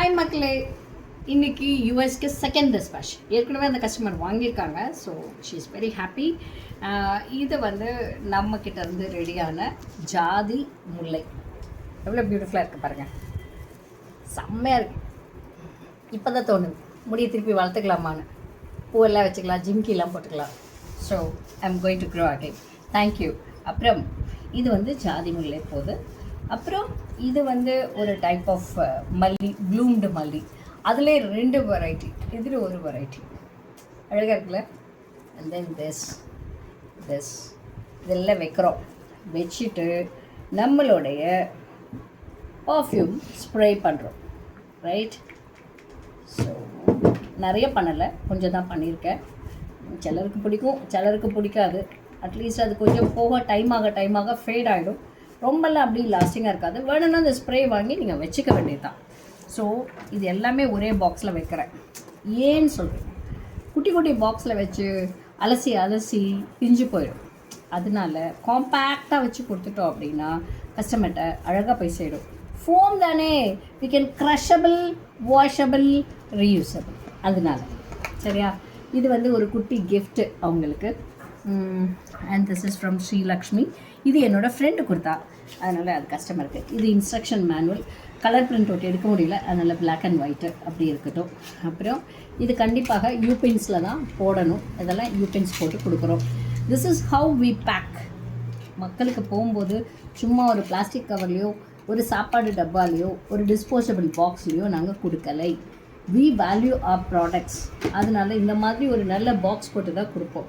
Hi மக்களே, இன்றைக்கி யூஎஸ்க்கு second dispatch. ஏற்கனவே அந்த கஸ்டமர் வாங்கியிருக்காங்க. So she is very happy. இது வந்து நம்மக்கிட்ட இருந்து ரெடியான ஜாதி முல்லை. எவ்வளோ பியூட்டிஃபுல்லாக இருக்குது பாருங்கள், செம்மையாக இருக்குது. இப்போ தான் தோணுது முடியை திருப்பி வளர்த்துக்கலாமான்னு. பூவெல்லாம் வச்சுக்கலாம், ஜிம்கிலாம் போட்டுக்கலாம். So I am going to grow again. Thank you. அப்புறம் இது வந்து ஜாதி முல்லை போகுது. அப்புறம் இது வந்து ஒரு டைப் ஆஃப் மல்லி, ப்ளூம்டு மல்லி. அதிலே 2 வெரைட்டி, இதில் ஒரு வெரைட்டி அழகாக இருக்குல்ல. அண்ட் தென் திஸ் இதெல்லாம் வைக்கிறோம். வச்சுட்டு நம்மளுடைய பர்ஃப்யூம் ஸ்ப்ரே பண்ணுறோம். ரைட். ஸோ நிறைய பண்ணலை, கொஞ்சம் தான் பண்ணியிருக்கேன். சிலருக்கு பிடிக்கும், சிலருக்கு பிடிக்காது. அட்லீஸ்ட் அது கொஞ்சம் போக டைம் ஆக ஃபேட் ஆகிடும். ரொம்பலாம் அப்படி லாஸ்டிங்காக இருக்காது. வேணும்னா அந்த ஸ்ப்ரே வாங்கி நீங்கள் வச்சுக்க வேண்டியது தான். ஸோ இது எல்லாமே ஒரே பாக்ஸில் வைக்கிறேன். ஏன்னு சொல்கிறேன், குட்டி குட்டி பாக்ஸில் வச்சு அலசி பிஞ்சு போயிடும். அதனால காம்பேக்டாக வச்சு கொடுத்துட்டோம் அப்படின்னா கஸ்டமர்கிட்ட அழகாக போய் சேரும். ஃபோம் தானே, வி கேன் க்ரஷபிள், வாஷபிள், ரீயூசபிள். அதனால சரியா. இது வந்து ஒரு குட்டி கிஃப்ட்டு அவங்களுக்கு. And this is from Srilakshmi. இது என்னோடய ஃப்ரெண்டு கொடுத்தா, அதனால் அது கஸ்டமருக்கு. இது இன்ஸ்ட்ரக்ஷன் மேனுவல். கலர் பிரிண்ட் ஒட்டி எடுக்க முடியல, அதனால் பிளாக் அண்ட் ஒயிட்டு அப்படி இருக்கட்டும். அப்புறம் இது கண்டிப்பாக யூபின்ஸில் தான் போடணும். இதெல்லாம் யூபின்ஸ் போட்டு கொடுக்குறோம். This is how we pack. மக்களுக்கு போகும்போது சும்மா ஒரு பிளாஸ்டிக் கவர்லேயோ, ஒரு சாப்பாடு டப்பாலேயோ, ஒரு டிஸ்போசபிள் பாக்ஸ்லேயோ நாங்கள் கொடுக்கலை. We value our products. அதனால் இந்த மாதிரி ஒரு நல்ல பாக்ஸ் போட்டு தான் கொடுப்போம்.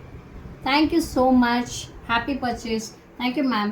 Thank you so much. Happy purchase. Thank you, ma'am.